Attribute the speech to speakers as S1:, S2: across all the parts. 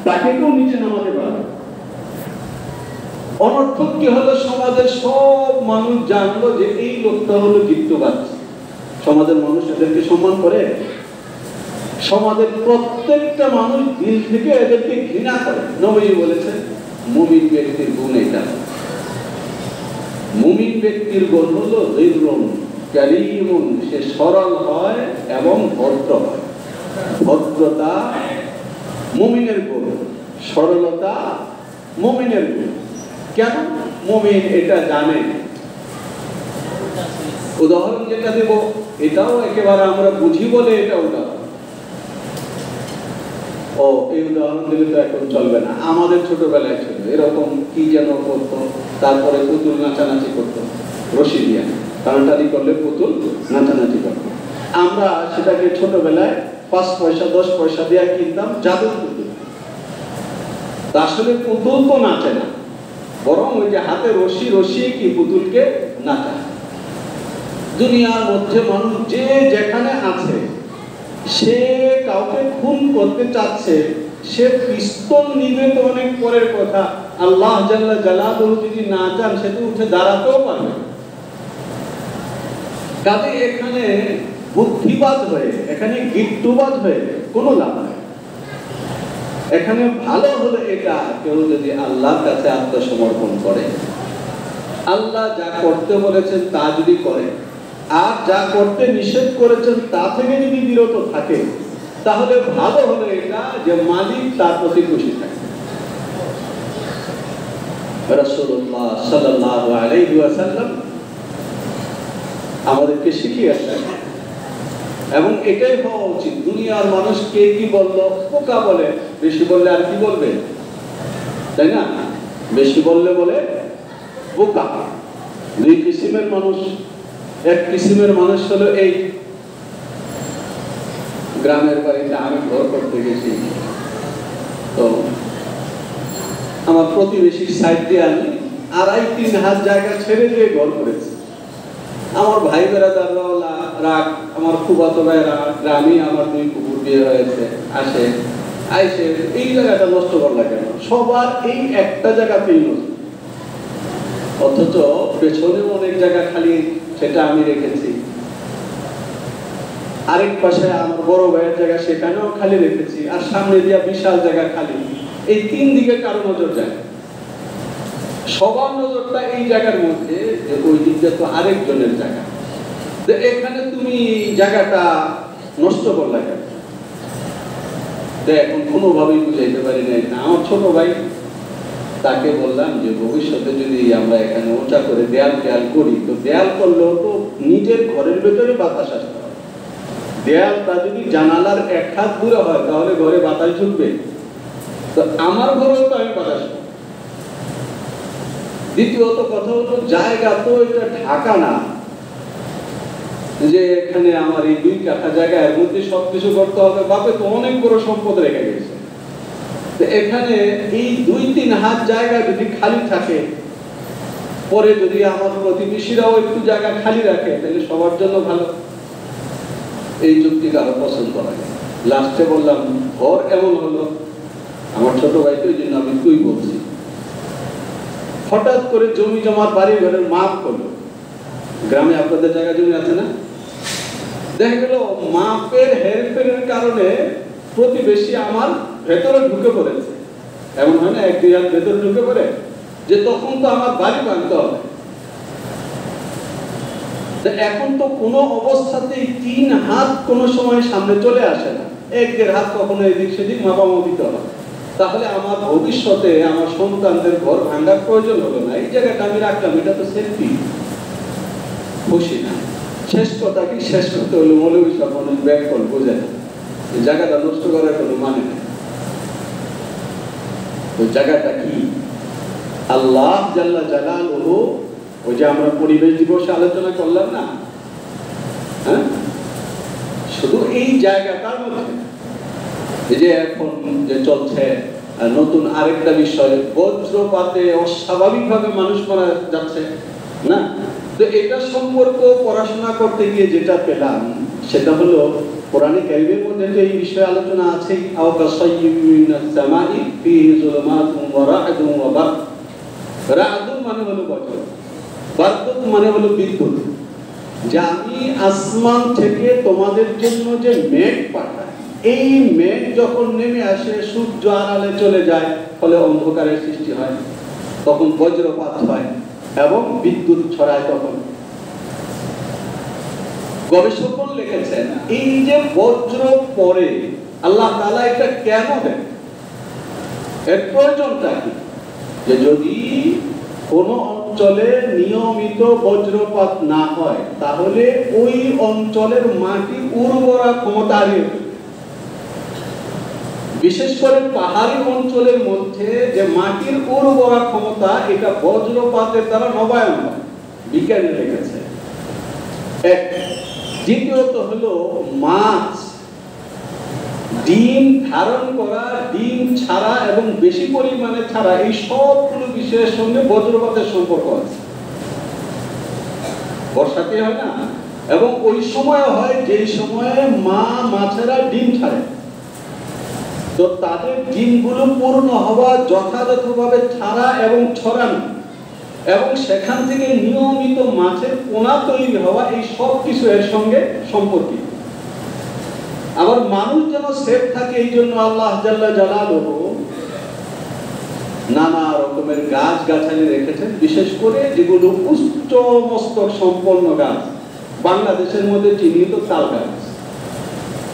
S1: তাকে কেউ নিচে নামাতে পারে। অনর্থক কি হলো, সমাজের সব মানুষ জানলো যে এই লোকটা হলো গিট্টুবাজ। সমাজের মানুষ এদেরকে সম্মান করে, সমাজের প্রত্যেকটা মানুষ দিল থেকে এদেরকে ঘৃণা করে। নবী বলেছেন মুমিন ব্যক্তির গুণ এটা। মুমিন ব্যক্তির গুণ হলো যিররুন কারীমুন, সে সরল হয় এবং ভদ্র হয়। ভদ্রতা মুমিনের গুণ, সরলতা মুমিনের গুণ। কেন? মুমিন এটা জানে। উদাহরণ যেটা দেব এটাও একেবারে আমরা বুঝি বলে এটা উদাহরণ। এই উদাহরণ দিলে তো এখন চলবে না। আমাদের ছোটবেলায় ছিল এরকম, কি যেন করতো, তারপরে পুতুল নাচানাচি করতো রশি দিয়া, টানাটানি করলে পুতুল নাচানাচি করতো। আমরা সেটাকে ছোটবেলায় 5 পয়সা 10 পয়সা দিয়ে কিনতাম জাদুর পুতুল। আসলে পুতুল তো নাচে না, বরং ওই যে হাতে রশি রশিয়ে কি পুতুলকে নাচায়। দুনিয়ার মধ্যে মানুষ যে যেখানে আছে, সে কাউকে খুন করতে চাচ্ছে, সে পিস্তল নিবে তো অনেক পরের কথা। আল্লাহ জাল্লা জালালুহু যদি না চান সে তো উঠে দাঁড়াতেও পারবে। কাজে এখানে বুদ্ধিবাদ হয়ে, এখানে গিট্টুবাদ হয়ে কোনো লাভ নেই। এখানে ভালো হলো এটা, কেউ যদি আল্লাহর কাছে আত্মসমর্পণ করে, আল্লাহ যা করতে বলেছেন তা যদি করে, আর যা করতে নিষেধ করেছেন তা থেকে যদি বিরত থাকে, তাহলে ভালো হলো এটা যে মালিক তার প্রতি খুশি থাকে। রাসূলুল্লাহ সাল্লাল্লাহু আলাইহি ওয়াসাল্লাম আমাদেরকে শিখিয়েছেন, এবং এটাই হওয়া উচিত। দুনিয়ার মানুষ কে কি বললো, পোকা বলে, বেশি বললে আর কি বলবে, তাই না? বেশি বললে বলে বোকা। দুই কিসিমের মানুষ। এক কিসিমের মানুষ হলো এই গ্রামের বাড়িতে আমি ঘর করতে গেছি, তো আমার প্রতিবেশীর সাইড দিয়ে আমি 2.5-3 হাত জায়গা ছেড়ে দিয়ে ঘর করেছি। আমার ভাই বেড়াদাররাও রাগ, আমার ফুফাতো ভাইরা, গ্রামে আমার 2 কুকুর বিয়ে হয়েছে, আসে আইসে এই জায়গাটা নষ্ট করলা কেন? সবার এই একটা জায়গাতেই নষ্ট, অথচ পেছনেও অনেক জায়গা খালি, সেটা আমি রেখেছি। আরেক পাশে আমার বড় ভাইয়ের জায়গা, সেখানেও খালি রেখেছি। আর সামনে দিয়া বিশাল জায়গা খালি। এই 3 দিকে কারো নজর যায়, সবার নজরটা এই জায়গার মধ্যে, যে ওই দিকটা তো আরেকজনের জায়গা, যে এখানে তুমি জায়গাটা নষ্ট করলা কেন? এখন কোনোভাবেই বুঝাইতে পারি না। আমার ছোট ভাই, তাকে বললাম যে ভবিষ্যতে যদি আমরা এখানে উঁচা করে দেয়াল করি, তো দেয়াল করলেও তো নিজের ঘরের ভেতরে বাতাস আসতে হবে। দেয়ালটা যদি জানালার 1 হাত দূরে হয়, তাহলে ঘরে বাতাস ঢুকবে, তো আমার ঘরেও তো আমি বাতাস। দ্বিতীয়ত কথা হলো, জায়গা তো এটা ঢাকা না যে এখানে আমার এই 2 কাঠা জায়গা, এর মধ্যে সবকিছু করতে হবে। বাপে তো অনেক বড় সম্পদ রেখে গেছে, এখানে এই 2-3 হাত জায়গা যদি খালি থাকে, পরে যদি আমার প্রতিবেশীরাও একটু জায়গা খালি রাখে, তাহলে সবার জন্য ভালো। এই যুক্তি কারো পছন্দ হয়। লাস্টে বললাম, ঘর এমন হলো, আমার ছোট ভাই তো, এই জন্য আমি তুই বলছি, হঠাৎ করে জমি জমার বাড়ি ঘরের মাপ করলো। গ্রামে আপনাদের জায়গা জমি আছে না? দেখা গেল মাপের হেরফেরের কারণে প্রতিবেশী আমার ভেতরে ঢুকে পড়েছে। এমন হয় না, 1-2 হাত ভেতরে ঢুকে পড়ে, যে তখন তো আমার বাড়ি ভাঙতে হবে। এখন তো কোনো অবস্থাতেই 3 হাত কোনো সময় সামনে চলে আসে না, 1-1.5 হাত কখনো এদিক সেদিক মাপামাপি দিতে হবে। তাহলে আমার ভবিষ্যতে আমার সন্তানদের ঘর ভাঙার প্রয়োজন হলো না। এই জায়গাটা আমি রাখলাম, এটা তো সেফটি। খুশি না? শেষ কথা কি, শেষ করতে হলো মৌলবী সব মানুষ ব্যাক কল বোঝে না, জায়গাটা নষ্ট করার কোনো মানে নেই। ওই জায়গাটা কি? আল্লাহ জাল্লা জালালুহু, ওই যে আমরা পরিবেশ দিবসে আলোচনা করলাম না, হ্যাঁ, শুধু এই জায়গাটার মধ্যে যে এখন যে চলছে নতুন আরেকটা বিষয়, বজ্রপাতে অস্বাভাবিকভাবে মানুষ মারা যাচ্ছে না, তো এটা সম্পর্ক পড়াশোনা করতে গিয়ে যেটা পেলাম, সেটা হলো কোরআনে কারীমের মধ্যে তো এই বিষয়ে আলোচনা আছে, আও কাসাইয়্যিম মিনাস সামাই ফীহি যুলুমাতুন ওয়া রা'দুন ওয়া বারক। রা'দুন মানে হলো বজ্র, বারক মানে হলো বিদ্যুৎ। যে আমি আসমান থেকে তোমাদের জন্য যে মেঘ পাঠাই, এই মেঘ যখন নেমে আসে সূর্য আড়ালে চলে যায়, ফলে অন্ধকারের সৃষ্টি হয়, তখন বজ্রপাত হয় এবং বিদ্যুৎ ছড়ায়। তখন গবেষকগণ লিখেছেন এই যে বজ্র পড়ে আল্লাহ তাআলা এটা কেন দেন, এর প্রয়োজনটা কি? যে যদি কোন অঞ্চলে নিয়মিত বজ্রপাত না হয় তাহলে ওই অঞ্চলের মাটি উর্বরা ক্ষমতা হারিয়ে ফেলবে। বিশেষ করে পাহাড়ি অঞ্চলের মধ্যে যে মাটির উর্বরা ক্ষমতা, এটা বজ্রপাতের দ্বারা নবায়ন হয়, বিজ্ঞানী লিখেছে। এক, দ্বিতীয়ত হলো মাছ ডিম ধারণ করা, ডিম ছাড়া এবং বেশি পরিমাণে ছাড়া, এই সবগুলো বিষয়ের সঙ্গে বজ্রপাতের সম্পর্ক আছে। বর্ষাতে হয় না, এবং ওই সময় হয় যেই সময়ে মা মাছেরা ডিম ছাড়ে, তো তাদের ডিমগুলো পূর্ণ হওয়া, যথাযথভাবে ছাড়া এবং ছড়ানো, এবং সেখান থেকে নিয়মিত মাছের পোনা তৈরি হওয়া, এই সব কিছু এর সঙ্গে সম্পর্কিত। আবার মানুষ যেন সেফ থাকে এই জন্য আল্লাহ জাল্লা জালালুহু নানা রকমের গাছ গাছালি রেখেছেন, বিশেষ করে যেগুলো উচ্চ মস্তক সম্পন্ন গাছ। বাংলাদেশের মধ্যে চিহ্নিত তাল গাছ।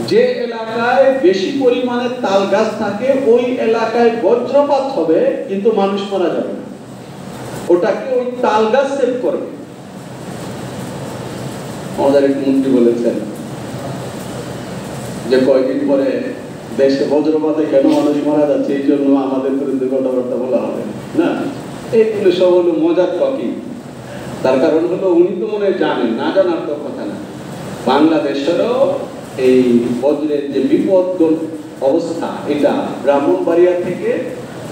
S1: যে এলাকায় বেশি পরিমাণে তাল গাছ থাকে ওই এলাকায় বজ্রপাত হবে কিন্তু মানুষ মারা যাবে না, ওটাকে ওই তাল গাছ সেভ করবে। আমাদের এক মন্ত্রী বলেছেন যে কয়েকদিন পরে দেশে বজ্রপাতে কেন মানুষ মারা যাচ্ছে, এই জন্য আমাদের বিরুদ্ধে কথাবার্তা বলা হবে না। এইগুলো সব হলো মজার টপিক। তার কারণ হলো উনি তো মনে জানেন, না জানার তো কথা না। বাংলাদেশেরও এই বজ্রের যে বিপদ অবস্থা, এটা ব্রাহ্মণবাড়িয়া থেকে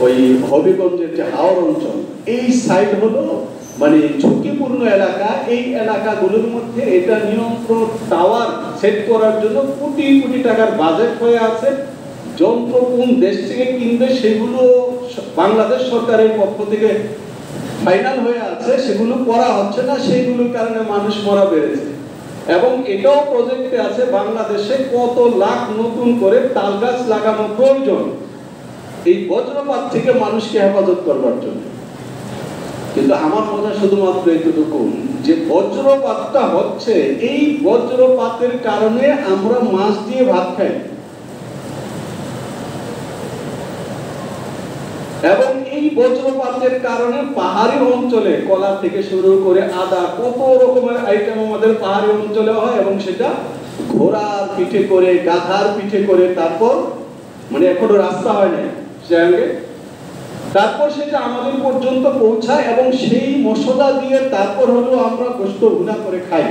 S1: ওই হবিগঞ্জের যে হাওর অঞ্চল, এই সাইড হলো মানে ঝুঁকিপূর্ণ এলাকা। এই এলাকাগুলোর মধ্যে এটা নিয়ন্ত্রণ টাওয়ার সেট করার জন্য কোটি কোটি টাকার বাজেট হয়ে আছে। যন্ত্র কোন দেশ থেকে কিনবে সেগুলো বাংলাদেশ সরকারের পক্ষ থেকে ফাইনাল হয়ে আছে, সেগুলো করা হচ্ছে না, সেইগুলোর কারণে মানুষ মরা বেড়েছে। এবং এটাও প্রজেক্টে আছে বাংলাদেশে কত লাখ নতুন করে তাল গাছ লাগানো প্রয়োজন এই বজ্রপাত থেকে মানুষকে হেফাজত করবার জন্য। কিন্তু আমার কথা শুধুমাত্র এতটুকু যে বজ্রপাতটা হচ্ছে, এই বজ্রপাতের কারণে আমরা মাছ দিয়ে ভাত খাই, এবং এই বজ্রপাতের কারণে পাহাড়ি অঞ্চলে কলা থেকে শুরু করে আদা, কত রকমের আইটেম আমাদের পাহাড়ি অঞ্চলে হয়, এবং সেটা ঘোড়ার পিঠে করে, গাধার পিঠে করে, তারপর মানে এখনো রাস্তা হয় না সঙ্গে, তারপর সেটা আমাদের পর্যন্ত পৌঁছায়, এবং সেই মশলা দিয়ে তারপর হলো আমরা গোশত ভুনা করে খাই।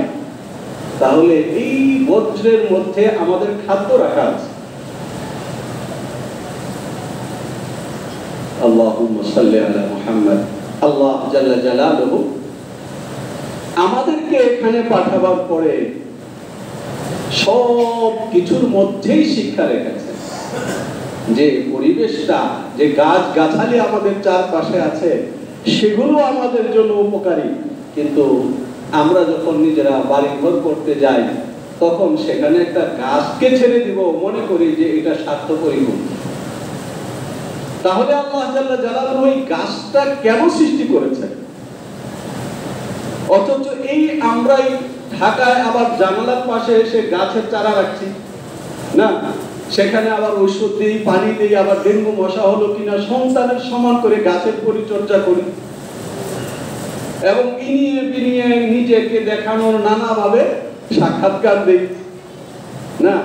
S1: তাহলে এই বজ্রের মধ্যে আমাদের খাদ্য রাখা আছে। আল্লাহুম্মা সাল্লি আলা মুহাম্মদ। আল্লাহ জাল্লা জালালুহু আমাদেরকে এখানে পাঠাবার পরে সব কিছুর মধ্যেই শিক্ষা রেখেছে। যে পরিবেশটা, যে গাছ গাছালি আমাদের চারপাশে আছে, সেগুলো আমাদের জন্য উপকারী, কিন্তু আমরা যখন নিজেরা বাড়িঘর করতে যাই তখন সেখানে একটা গাছকে ছেড়ে দিব, মনে করি যে এটা স্বার্থপরী। তাহলে আল্লাহ জাল্লা জালালুহু এই গাছটা কেন সৃষ্টি করেছেন? অথচ এই আমরাই ঢাকায় আবার জানালার পাশে এসে গাছের চারা রাখছি না, সেখানে আবার ঔষধ দিই, পানি দিই, আবার ডেঙ্গু মশা হলো কিনা সন্তানের সমান করে গাছের পরিচর্যা করি, এবং ইনিয়ে বিনিয়ে নিজেকে দেখানোর নানাভাবে সাক্ষাৎকার দিই না।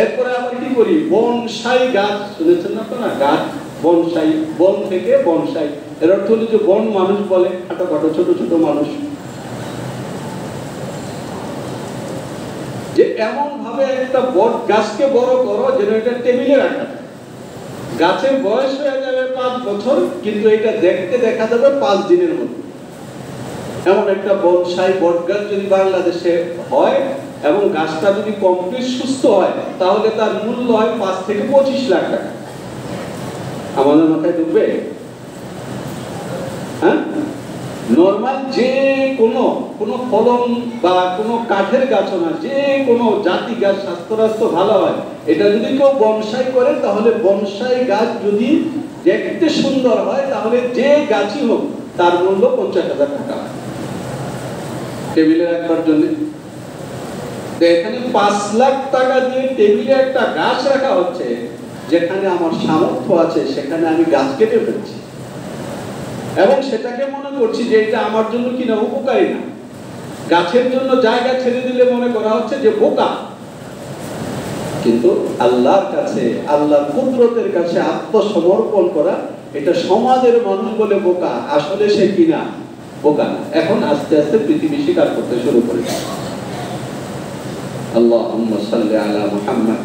S1: এরপরে আবার কি করি, বনসাই গাছ, শুনেছেন না আপনারা? গাছ বনসাই, বন থেকে বনসাই, এর অর্থ হলো যে বন মানুষ বলে খাটো ছোট ছোট মানুষ, যে এমন ভাবে একটা বট গাছকে বড় করো যেন এটা টেবিলে রাখা যায়। গাছের বয়স হয়ে যাবে 5 বছর, কিন্তু এটা দেখতে দেখা যাবে 5 দিনের মধ্যে। এমন একটা বনসাই বট গাছ যদি বাংলাদেশে হয় এবং গাছটা যদি কমপ্লিট সুস্থ হয় তাহলে তার মূল্য হয় 5 থেকে 25 লাখ টাকা। আমাদের মাথায় ঢুকবে? হ্যাঁ, নরমাল যে কোনো ফলন বা কোনো কাঠের গাছ না, যে কোনো জাতি গাছ স্বাস্থ্য ভালো হয়, এটা যদি কেউ বনসাই করে তাহলে বনসাই গাছ যদি দেখতে সুন্দর হয় তাহলে যে গাছই হোক তার মূল্য 50,000 টাকা হয় টেবিলে রাখবার জন্য। এখানে 5 লাখ টাকা দিয়ে টেবিলে একটা গাছ রাখা হচ্ছে, যেখানে আমার সামর্থ্য আছে সেখানে আমি গাছ কেটে ফেলছি এবং সেটাকে মনে করছি যে এটা আমার জন্য কিনা উপকারী না। গাছের জন্য জায়গা ছেড়ে দিলে মনে করা হচ্ছে যে বোকা। কিন্তু আল্লাহর কাছে, আল্লাহর কুদরতের কাছে আত্মসমর্পণ করা, এটা সমাজের মানুষ বলে বোকা, আসলে সে কিনা বোকা না। এখন আস্তে আস্তে পৃথিবী স্বীকার করতে শুরু করেছে। আল্লাহুম্মা সাল্লি আলা মুহাম্মাদ।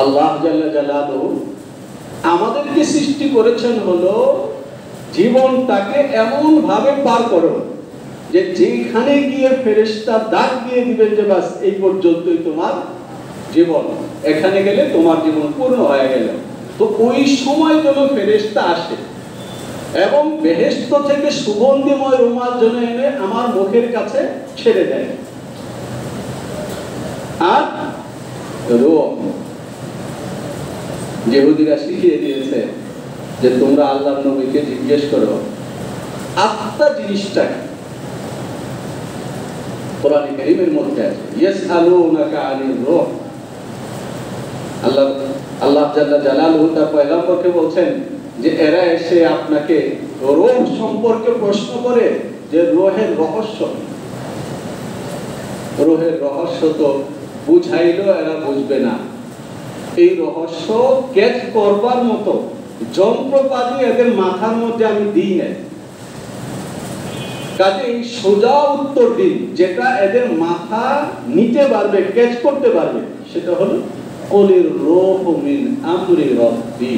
S1: আল্লাহ জাল্লা জালালুহু আমাদেরকে সৃষ্টি করেছেন হলো জীবনটাকে এমন ভাবে পার করো যে যেখানে গিয়ে ফেরেশতা ডাক দিয়ে দিবেন যে বাস এই পর্যন্তই তোমার জীবন, এখানে গেলে তোমার জীবন পূর্ণ হয়ে গেল। তো ওই সময় যেন ফেরেশতা আসে এবং বেহেশত থেকে সুগন্ধিময় রুমাল যেন এনে আমার মুখের কাছে ছেড়ে দেয়। আর রূহ, ইহুদিরা শিখিয়ে দিয়েছে যে তোমরা আল্লাহর নবীকে জিজ্ঞেস করো আত্মা জিনিসটা কি। কোরআনে কারীমের মধ্যে আছে ইয়াসআলুনাকা আনির রূহ। আল্লাহ জাল্লা জালালুহু তার পয়গম্বরকে বলছেন যে এরা এসে আপনাকে রূহ সম্পর্কে প্রশ্ন করে যে রূহের রহস্য কি। রূহের রহস্য তো বুঝাইলো এরা বুঝবে না। এই রহস্য ক্যাচ করবার মতো যন্ত্রপাতি এদের মাথার মধ্যে আমি দিই নাই। কাজে এই সোজা উত্তর দিন যেটা এদের মাথা নিতে পারবে, ক্যাচ করতে পারবে, সেটা হলো কুলির রূহু মিন আমরি রাব্বি।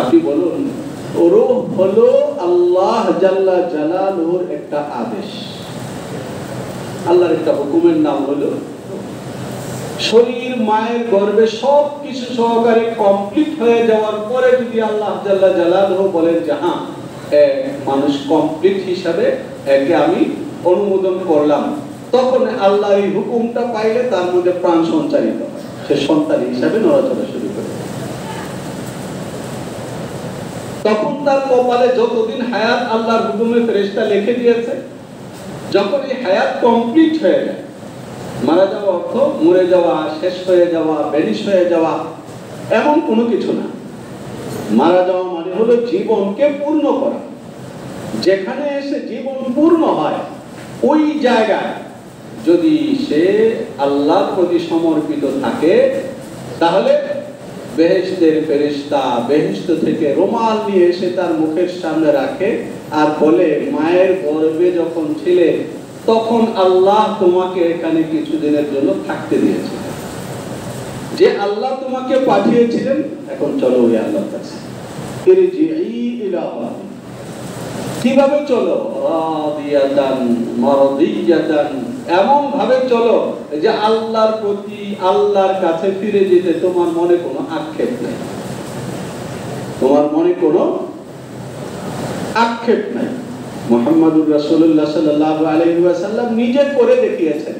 S1: আপনি বলুন রূহ হলো আল্লাহ জাল্লা জালালুহুর একটা আদেশ, আল্লাহর একটা হুকুমের নাম হলো। শরীর মায়ের গর্ভে সব কিছু সহকারে কমপ্লিট হয়ে যাওয়ার পরে যদি আল্লাহ জাল্লা জালালুহু বলেন যে হ্যাঁ মানুষ কমপ্লিট হিসাবে একে আমি অনুমোদন করলাম, তখন আল্লাহর এই হুকুমটা পাইলে তার মধ্যে প্রাণ সঞ্চারিত হয়, সে সন্তান হিসাবে নড়াচড়া শুরু করে। তখন তার কপালে যতদিন হায়াত আল্লাহর হুকুমে ফেরেশতা লিখে দিয়েছে, যখন এই হায়াত কমপ্লিট হয়ে যায়, মারা যাওয়া অর্থ মরে যাওয়া, শেষ হয়ে যাওয়া, ভ্যানিশ হয়ে যাওয়া এমন কোনো কিছু না। মারা যাওয়া মানে হলো জীবনকে পূর্ণ করা। যেখানে এসে জীবন পূর্ণ হয় ওই জায়গায় যদি সে আল্লাহর প্রতি সমর্পিত থাকে তাহলে বেহেশতের ফেরেশতা বেহেশত থেকে রুমাল নিয়ে এসে তার মুখের সামনে রাখে আর বলে মায়ের গর্ভে যখন ছিলে তখন আল্লাহ তোমাকে এখানে কিছুদিনের জন্য থাকতে দিয়েছে। যে আল্লাহ তোমাকে পাঠিয়েছিলেন এখন চলো ওই আল্লাহর কাছে। কিভাবে চলো? রাদিয়াতান মারদিয়াতান, এমন ভাবে চলো যে আল্লাহর প্রতি, আল্লাহর কাছে ফিরে যেতে তোমার মনে কোনো আক্ষেপ নাই, তোমার মনে কোনো আক্ষেপ নাই। মুহাম্মদুর রাসূলুল্লাহ সাল্লাল্লাহু আলাইহি ওয়াসাল্লাম নিজে করে দেখিয়েছেন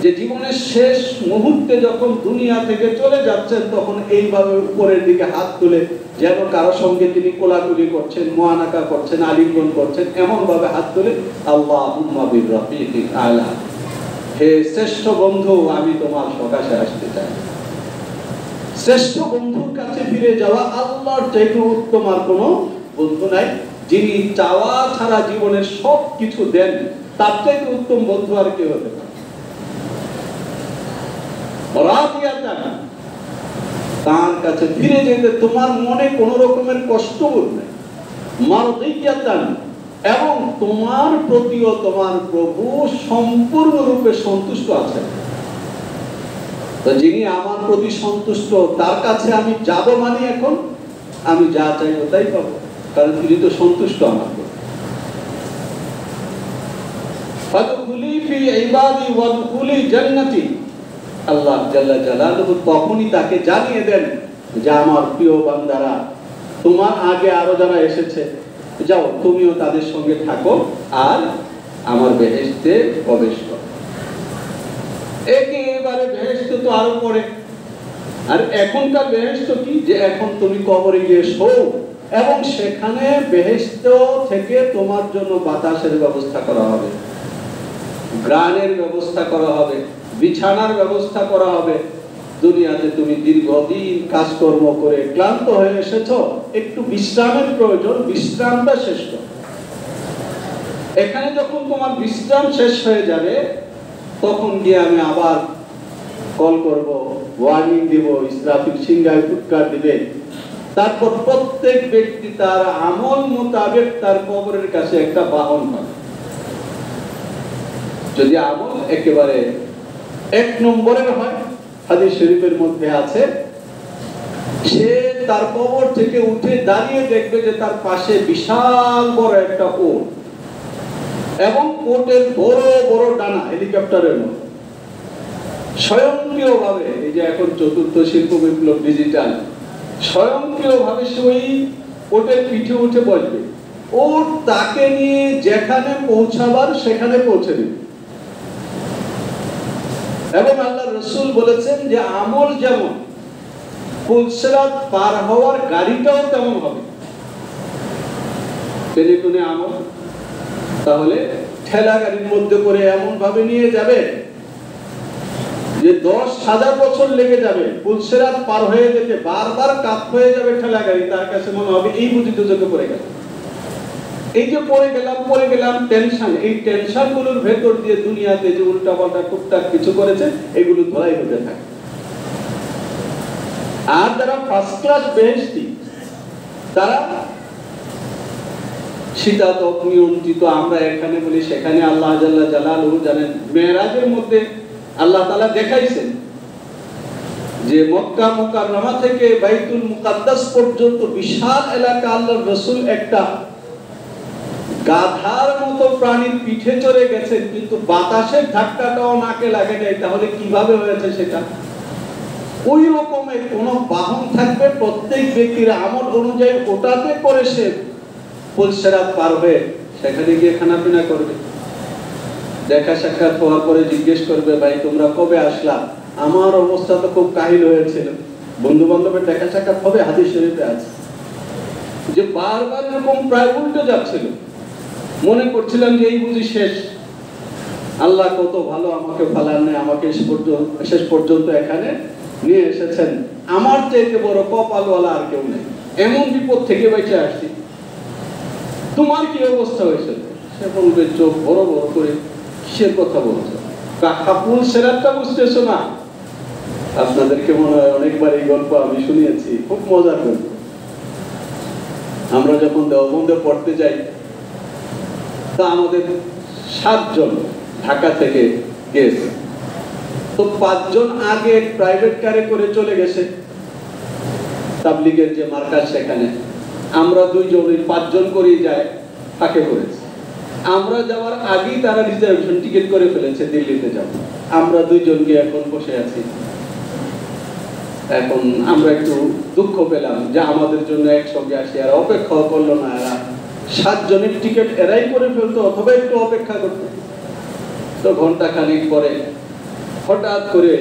S1: যে জীবনের শেষ মুহূর্তে যখন দুনিয়া থেকে চলে যাচ্ছেন তখন এইভাবে উপরের দিকে হাত তুলে যেন কারো সঙ্গে তিনি কোলাকুলি করছেন, মুআনাকা করছেন, আলিঙ্গন করছেন, এমন ভাবে হাত তুলে আল্লাহুম্মা বির রাফিকিল আলা, হে শ্রেষ্ঠ বন্ধু আমি তোমার সকাশে আসতে চাই। শ্রেষ্ঠ বন্ধুর কাছে ফিরে যাওয়া আল্লাহর চাইতে উত্তম আর কোনো বন্ধু নাই। যিনি চাওয়া ছাড়া জীবনের সব কিছু দেন, তার চাইতে উত্তম বন্ধু আর কেউ হতে পারে। তার কাছে ফিরে যেতে তোমার মনে কোন রকমের কষ্ট বোধ নেই। মারদিয়াতান, এবং তোমার প্রতিও তোমার প্রভু সম্পূর্ণরূপে সন্তুষ্ট আছেন। তো যিনি আমার প্রতি সন্তুষ্ট তার কাছে আমি যাব মানে এখন আমি যা চাইবো তাই পাবো, কারণ তিনি তো সন্তুষ্ট আমার প্রতি। ফাদখুলি ফি ইবাদি ওয়াদখুলি জান্নাতি, আল্লাহ জাল্লা জালালুহু তখনই তাকে জানিয়ে দেন যে আমার প্রিয় বান্দারা, তোমার আগে আরো যারা এসেছে, যাও তুমিও তাদের সঙ্গে থাকো আর আমার বেহেশতে প্রবেশ করো। একেবারে বেহেশত তো আরো পরে। আর এখনকার বেহেশত কি, যে এখন তুমি কবরে গিয়ে শোও এবং সেখানে বেহেশত থেকে তোমার জন্য বাতাসের ব্যবস্থা করা হবে, গ্রানের ব্যবস্থা করা হবে, বিছানার ব্যবস্থা করা হবে। দুনিয়াতে তুমি দীর্ঘদিন কাজকর্ম করে ক্লান্ত হয়ে এসেছো, একটু বিশ্রামের প্রয়োজন, বিশ্রামটা শেষ করো। এখানে যখন তোমার বিশ্রাম শেষ হয়ে যাবে, তখন গিয়ে আমি আবার কল করব, ওয়ার্নিং দিব, ইসরাফিল সিংহায় ফুৎকার দিবে। তারপর প্রত্যেক ব্যক্তি তার আমল মোতাবেক তার কবরের কাছে একটা বাহন পাবে। যদি আমল একেবারে এক নম্বরের হয়, হাদিস শরীফের মধ্যে আছে, সে তার কবর থেকে উঠে দাঁড়িয়ে দেখবে যে তার পাশে বিশাল বড় একটা ওট, এবং ওটের বড় বড় ডানা হেলিকপ্টারের মতো। স্বয়ংক্রিয়ভাবে, এই যে এখন চতুর্থ শিল্প বিপ্লব ডিজিটাল, স্বয়ংক্রিয়ভাবে সে ওই ওটের পিঠে উঠে বসবে, ওট তাকে নিয়ে যেখানে পৌঁছাবার সেখানে পৌঁছে দেবে। এবং আল্লাহ রাসূল বলেছেন যে আমল যেমন, পুলসিরাত পার হওয়ার গাড়িটাও তেমন হবে। পেলেটুনে আমল, তাহলে ঠেলা গাড়ির মধ্যে করে এমন ভাবে নিয়ে যাবে যে 10,000 বছর লেগে যাবে পুলসিরাত পার হয়ে যেতে, বারবার কাত হয়ে যাবে ঠেলা গাড়ি। তার কাছে মনে হবে এই বুঝি দুজকে পড়ে গেল। এই যে পড়ে গেলাম টেনশন, এই টেনশন গুলোর ভেতর দিয়ে দুনিয়াতে যে উল্টা পাল্টা টুকটাক কিছু করেছে, এগুলো ধরাই হতে থাকে। আর যারা ফার্স্ট ক্লাস বেহেশতি, তারা শীতাতপ নিয়ন্ত্রিত, আমরা এখানে বলি সেখানে আল্লাহ জাল্লা জালালুহু জানেন। মেরাজের মধ্যে আল্লাহ তাআলা দেখাইছেন যে মক্কা মুকাররমা থেকে বাইতুল মুকাদ্দাস পর্যন্ত বিশাল এলাকা আল্লাহর রাসূল একটা গাধার মতো প্রাণীর পিঠে চড়ে গেছেন, কিন্তু বাতাসের ধাক্কাটাও নাকে লাগে নাই। তাহলে কিভাবে হয়েছে সেটা? ওই রকমের কোন বাহন থাকবে, প্রত্যেক ব্যক্তির আমল অনুযায়ী ওটাতে করে সে পুলসিরাত পার হয়ে সেখানে গিয়ে খানাপিনা করবে। দেখা সাক্ষাৎ হওয়ার পরে জিজ্ঞেস করবে, ভাই তোমরা কবে আসলা? আমার অবস্থা তো খুব কাহিল হয়েছিল। বন্ধু বান্ধবের দেখা সাক্ষাৎ হবে, হাদিস শরীফে আছে যে বারবার এরকম প্রায় উল্টে যাচ্ছিল। মনে করছিলাম যে এই বুঝি শেষ, আল্লাহ কত ভালো, আমাকে ফালান নেই, আমাকে শেষ পর্যন্ত এখানে নিয়ে এসেছেন। আমার চাইতে বড় কপালওয়ালা আর কেউ নেই, এমন বিপদ থেকে বেঁচে আসছি। তোমার কি অবস্থা হয়েছে? সে বলবে চোখ বড় বড় করে, কিসের কথা বলছো? পুলসিরাতটা বুঝতেছো না? আপনাদেরকে মনে হয় অনেকবার এই গল্প আমি শুনিয়েছি, খুব মজার গল্প। আমরা যখন দেওবন্দে পড়তে যাই, তা আমাদের 7 জন ঢাকা থেকে গেছে। তো 5 জন আগে প্রাইভেট কারে করে চলে গেছে তাবলীগের যে মার্কাজ, সেখানে আমরা 2 জন, 5 জন করেই যায়, ফাঁকে করেছে। আমরা যাওয়ার আগেই তারা রিজার্ভেশন টিকিট করে ফেলেছে দিল্লিতে যাব। আমরা 2 জন গিয়ে এখন বসে আছি। এখন আমরা একটু দুঃখ পেলাম যে আমাদের জন্য একসঙ্গে আসি, আর অপেক্ষা করলো না। এরা 7 জনের টিকিট এরাই করে ফেলতো, অথবা একটু অপেক্ষা করতো। তো ঘন্টা খানিক পরে হঠাৎ করে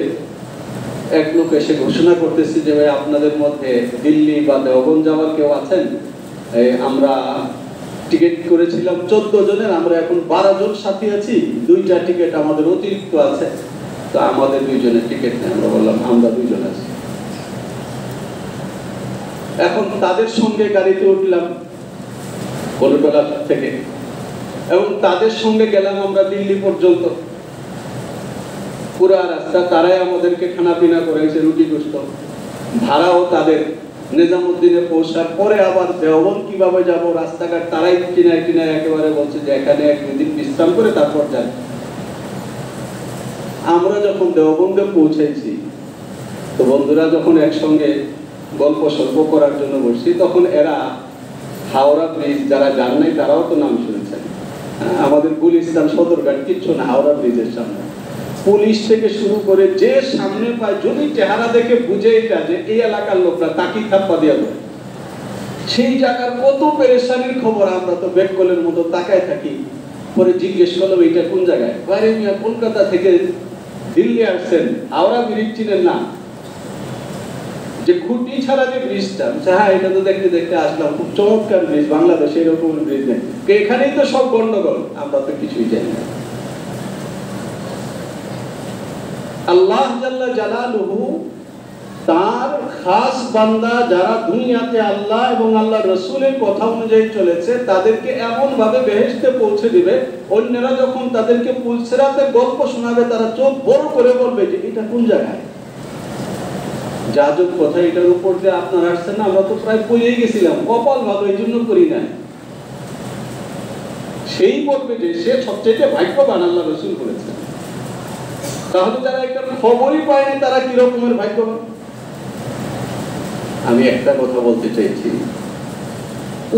S1: এক লোক এসে ঘোষণা করতেছে যে ভাই আপনাদের মধ্যে দিল্লি বা দেওবন্দ যাওয়ার কেউ আছেন? আমরা টিকিট করেছিলাম 14 জনের, আমরা এখন 12 জন সাথী আছি, 2টা টিকিট আমাদের অতিরিক্ত আছে, তো আমাদের 2 জনের টিকিট নেই। আমরা বললাম আমরা 2 জন আছি। এখন তাদের সঙ্গে গাড়িতে উঠলাম বলবেলা থেকে, এবং তাদের সঙ্গে গেলাম আমরা দিল্লি পর্যন্ত। পুরা রাস্তা তারাই আমাদেরকে খানাপিনা করেছে, রুটি গোশত, ভাড়াও তাদের। নিজামুদ্দিনে পৌঁছার পরে আবার দেওবন্দ কিভাবে যাব, রাস্তাঘাট তারাই কিনায় কিনায় একেবারে বলছে যে এখানে 1-2 দিন বিশ্রাম করে তারপর যান। আমরা যখন দেওবন্দে পৌঁছেছি, তো বন্ধুরা যখন একসঙ্গে গল্প সল্প করার জন্য বসছি, তখন এরা হাওড়া ব্রিজ, যারা জান নাই তারাও তো নাম শুনেছেন, আমাদের গুলিস্তান সদরঘাট কিচ্ছু না, হাওড়া ব্রিজের সামনে পুলিশ থেকে শুরু করে যে সামনে পায় যদি চেহারা দেখে বুঝে এটা যে এই এলাকার লোকরা তাকি থাপ্পা দিয়া দেয়, সেই জায়গার কত পেরেশানির খবর আমরা তো বেককলের মতো তাকায় থাকি। পরে জিজ্ঞেস করলাম এটা কোন জায়গায়, বাইরে মিয়া কলকাতা থেকে দিল্লি আসছেন, হাওড়া ব্রিজ চিনেন না, যে খুঁটি ছাড়া যে ব্রিজটা, হ্যাঁ এটা তো দেখতে দেখতে আসলাম, খুব চমৎকার ব্রিজ, বাংলাদেশে এরকম ব্রিজ নেই, এখানেই তো সব গন্ডগোল, আমরা তো কিছুই জানি না। আল্লাহ জাল্লা জালালুহু তার খাস বান্দা যারা দুনিয়াতে আল্লাহ এবং আল্লাহ রাসূলের কথা অনুযায়ী চলেছে তাদেরকে এমন ভাবে বেহেশতে পৌঁছে দিবে, অন্যরা যখন তাদেরকে পুলসিরাতের গল্প শোনাবে তারা চোখ বড় করে বলবে যে এটা কোন জায়গায়, যাজক কথা এটার উপর দিয়ে আপনারা আসছেন না, আমরা তো প্রায় পড়েই গেছিলাম, কপাল ভালো এই জন্য করি না। সেই বলবে যে সে সবচেয়ে ভাগ্যবান, আল্লাহ রাসূল বলেছেন। তাহলে যারা একটা খবরই পায়নি তারা কি রকমের ভাগ্যবান? আমি একটা কথা বলতে চাইছি,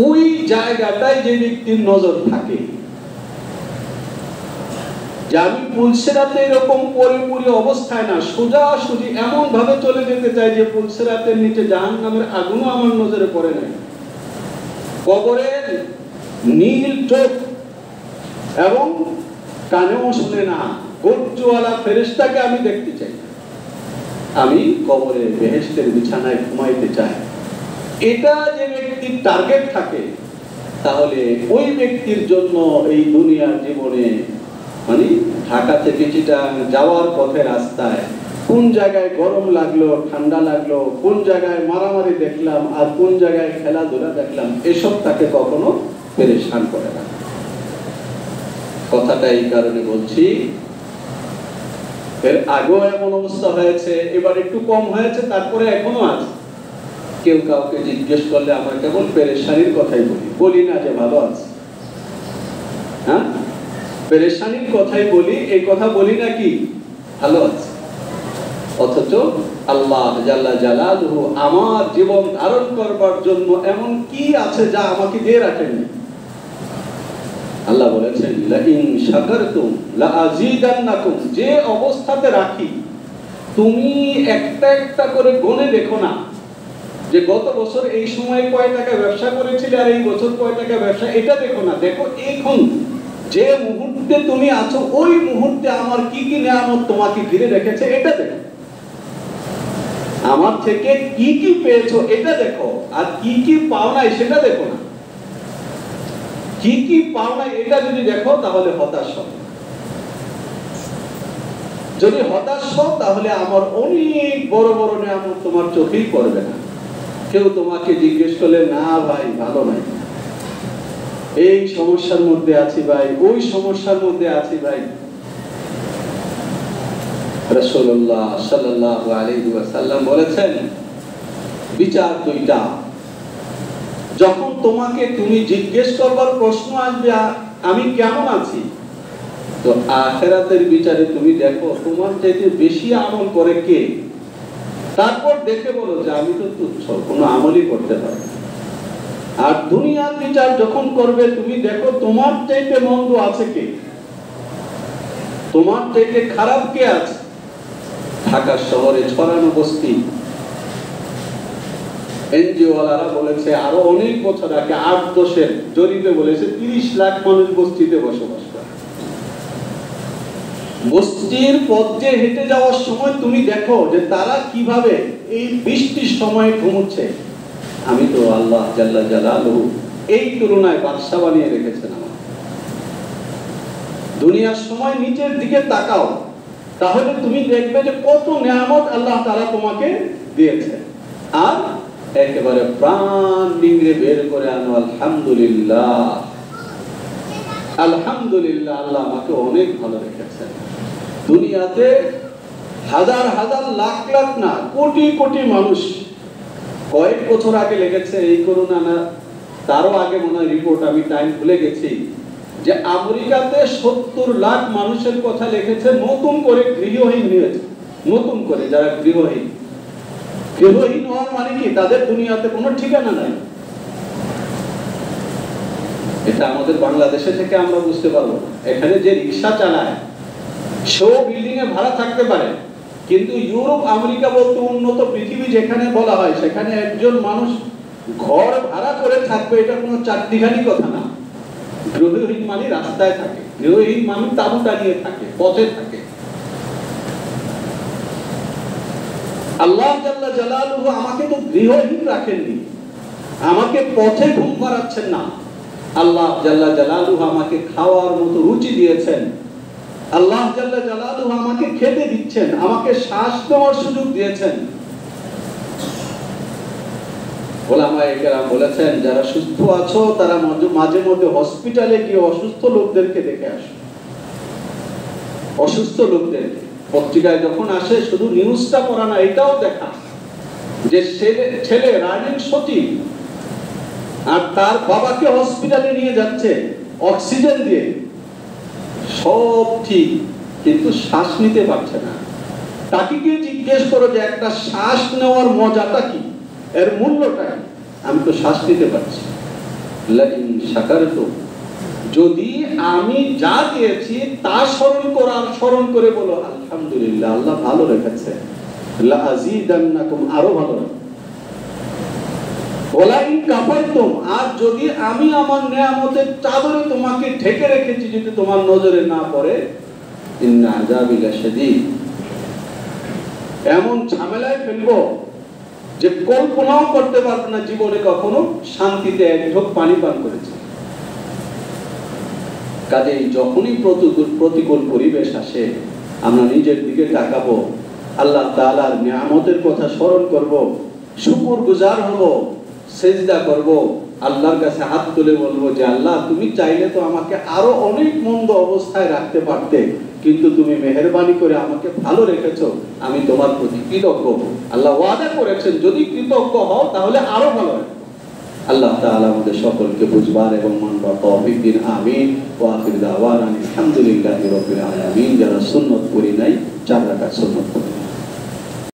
S1: ওই জায়গাটায় যে ব্যক্তির নজর থাকে যে আমি পুলসিরাতে এরকম পরিপূর্ণ অবস্থায় না, সোজাসুজি এমন ভাবে চলে যেতে চাই যে পুলসিরাতের নিচে জাহান্নামের আগুনও আমার নজরে পড়ে নাই, কবরের নীল চোখ এবং কানেও শুনে না গর্জওয়ালা ফেরেশতাকে আমি দেখতে চাই, আমি কবরে বেহেশতের বিছানায় ঘুমাইতে চাই। এটা যে ব্যক্তির টার্গেট থাকে তাহলে ওই ব্যক্তির জন্য এই দুনিয়ার জীবনে মানে ঢাকা থেকে চিটাগাং যাওয়ার পথে রাস্তায় কোন জায়গায় গরম লাগলো ঠান্ডা লাগলো, কোন জায়গায় মারামারি দেখলাম আর কোন জায়গায় খেলাধুলা দেখলাম, এসব তাকে কখনো পেরেশান করে না। কথাটা এই কারণে বলছি, এর আগেও এমন অবস্থা হয়েছে, এবার একটু কম হয়েছে, তারপরে এখনো আছে। কেউ কাউকে জিজ্ঞেস করলে আমরা কেবল পেরেশানির কথাই বলি না যে ভালো আছে, হ্যাঁ পেরেশানির কথাই বলি, এই কথা বলি না কি ভালো আছে। অথচ আল্লাহ জাল্লা জালালুহু আমার জীবন ধারণ করবার জন্য এমন কি আছে যা আমাকে দিয়ে রাখেননি। আল্লাহ বলেছেন লা ইন শাকারতুম লা আযীদান্নাকুম, যে অবস্থাতে রাখি তুমি একটা একটা করে গুনে দেখো না যে গত বছর এই সময় কয় টাকা ব্যবসা করেছিলে আর এই বছর কয় টাকা ব্যবসা, এটা দেখো না, দেখো এখন যে মুহূর্তে তুমি আছো ওই মুহূর্তে আমার কি কি নিয়ামত তোমাকে ঘিরে রেখেছে এটা দেখো, আমার থেকে কি কি পেয়েছো এটা দেখো, আর কি কি পাও নাই সেটা দেখো না। কি কি পাও নাই এটা যদি দেখো তাহলে হতাশ হবে, যদি হতাশ হও তাহলে আমার অনেক বড় বড় নিয়ামত তোমার চোখেই পড়বে না। কেউ তোমাকে জিজ্ঞেস করলে না ভাই ভালো নাই, এই সমস্যার মধ্যে আছি ভাই, ওই সমস্যার মধ্যে আছি ভাই, রাসূলুল্লাহ সাল্লাল্লাহু আলাইহি ওয়াসাল্লাম বলেছেন বিচার দুইটা, যখন তোমাকে তুমি জিজ্ঞেস করবার প্রশ্ন আসবে আমি কেমন আছি, তো আখিরাতের বিচারে তুমি দেখো তোমার চাইতে বেশি আমল করে কে, তারপর দেখে বলো যে আমি তো তুচ্ছ, কোনো আমলই করতে পারি না। আর দুনিয়ার বিচার যখন করবে তুমি দেখো তোমার চাইতে মন্দ আছে কে, তোমার চাইতে খারাপ কে আছে। ঢাকা শহরে ছড়ানো বস্তি, এনজিওওয়ালারা বলেছে আরো অনেক বছর আগে 8-10-এর জরিপে বলেছে 30 লাখ মানুষ বস্তিতে বসবাস করে। বস্তির পথ দিয়ে হেঁটে যাওয়ার সময় তুমি দেখো যে তারা কিভাবে এই বৃষ্টির সময় ঘুমোচ্ছে। আমি তো আল্লাহ জাল্লা জালালুহু এই তুলনায় বাদশা বানিয়ে রেখেছেন আমার। দুনিয়ার সময় নিচের দিকে তাকাও তাহলে তুমি দেখবে যে কত নিয়ামত আল্লাহ তাআলা তোমাকে দিয়েছে, আর একেবারে প্রাণ নিংড়ে বের করে আনো আলহামদুলিল্লাহ, আলহামদুলিল্লাহ আল্লাহ আমাকে অনেক ভালো রেখেছেন। দুনিয়াতে হাজার হাজার লাখ লাখ না কোটি কোটি মানুষ, কয়েক বছর আগে লেগেছে এই করোনা না তারও আগে মনে হয় রিপোর্ট, আমি টাইম ভুলে গেছি, যে আমেরিকাতে 70 লাখ মানুষের কথা লিখেছে নতুন করে গৃহহীন হয়েছে, নতুন করে যারা গৃহহীন। গৃহহীন হওয়ার মানে কি তাদের দুনিয়াতে কোনো ঠিকানা নাই। এটা আমাদের বাংলাদেশে থেকে আমরা বুঝতে পারবো। এখানে যে রিক্সা চালায় সেও বিল্ডিং এ ভাড়া থাকতে পারে, কিন্তু ইউরোপ আমেরিকা বলতে উন্নত পৃথিবী যেখানে বলা হয় সেখানে একজন মানুষ ঘর ভাড়া করে থাকবে, এটা কোনো চারটিখানি কথা না। গৃহহীন মানে রাস্তায় থাকে, গৃহহীন মানে তাঁবু টানিয়ে থাকে, পথে থাকে। আল্লাহ জাল্লা জালালুহু আমাকে তো গৃহহীন রাখেননি, আমাকে পথে ঘুম পাড়াচ্ছেন না। আল্লাহ জাল্লা জালালুহু আমাকে খাওয়ার মতো রুচি দিয়েছেন। আল্লাহ জাল্লা জালালুহু আমাকে খেতে দিচ্ছেন, আমাকে শ্বাস নেওয়ার সুযোগ দিয়েছেন। ওলামায়ে কেরাম বলেছেন, যারা সুস্থ আছো তারা মাঝে মধ্যে হসপিটালে গিয়ে অসুস্থ লোকদেরকে দেখে আসো। অসুস্থ লোকদের পত্রিকায় যখন আসে শুধু নিউজটা পড়া না, এটাও দেখা যে ছেলে রানিং সচিব আর তার বাবাকে হসপিটালে নিয়ে যাচ্ছে অক্সিজেন দিয়ে, সব ঠিক কিন্তু শ্বাস নিতে পারছে না। তাকে গিয়ে জিজ্ঞেস করো যে একটা শ্বাস নেওয়ার মজাটা কি, এর মূল্যটা কি? আমি তো শ্বাস নিতে পারছি। লাইন শাকারতুম, যদি আমি যা দিয়েছি তা স্মরণ করে বলো আলহামদুলিল্লাহ, আল্লাহ ভালো রেখেছে, লা আযীদান্নাকুম, আরো ভালো রাখবো। ওয়ালাইন কাফারতুম, আর যদি আমি আমার নিয়ামতের চাদরে তোমাকে ঢেকে রেখেছি, যদি তোমার নজরে না পড়ে, ইন্না আযাবি লাশাদীদ, এমন ঝামেলায় ফেলবো যে কল্পনাও করতে পারবে না জীবনে কখনো শান্তিতে এক ঢোক পানি পান করেছে। কাজেই যখনই প্রতিকূল পরিবেশ আসে আমরা নিজের দিকে তাকাবো, আল্লাহ তাআলার নিয়ামতের কথা স্মরণ করব, শুকরগুজার হব, সেজদা করব, আল্লাহর কাছে হাত তুলে বলবো যে আল্লাহ তুমি চাইলে তো আমাকে আরো অনেক মন্দ অবস্থায় রাখতে পারতে, কিন্তু তুমি মেহেরবানি করে আমাকে ভালো রেখেছো, আমি তোমার প্রতি কৃতজ্ঞ। আল্লাহ ওয়াদা করেছেন যদি কৃতজ্ঞ হও তাহলে আরো ভালো রাখবো। আল্লাহ তাআলা আমাদের সকলকে বুঝবার এবং মানবার তৌফিক দিন। আমিন। ওয়া আখিরু দাওয়ানা আলহামদুলিল্লাহি রাব্বিল আলামিন। যারা সুন্নাত পড়ি নাই 4 রাকাত সুন্নাত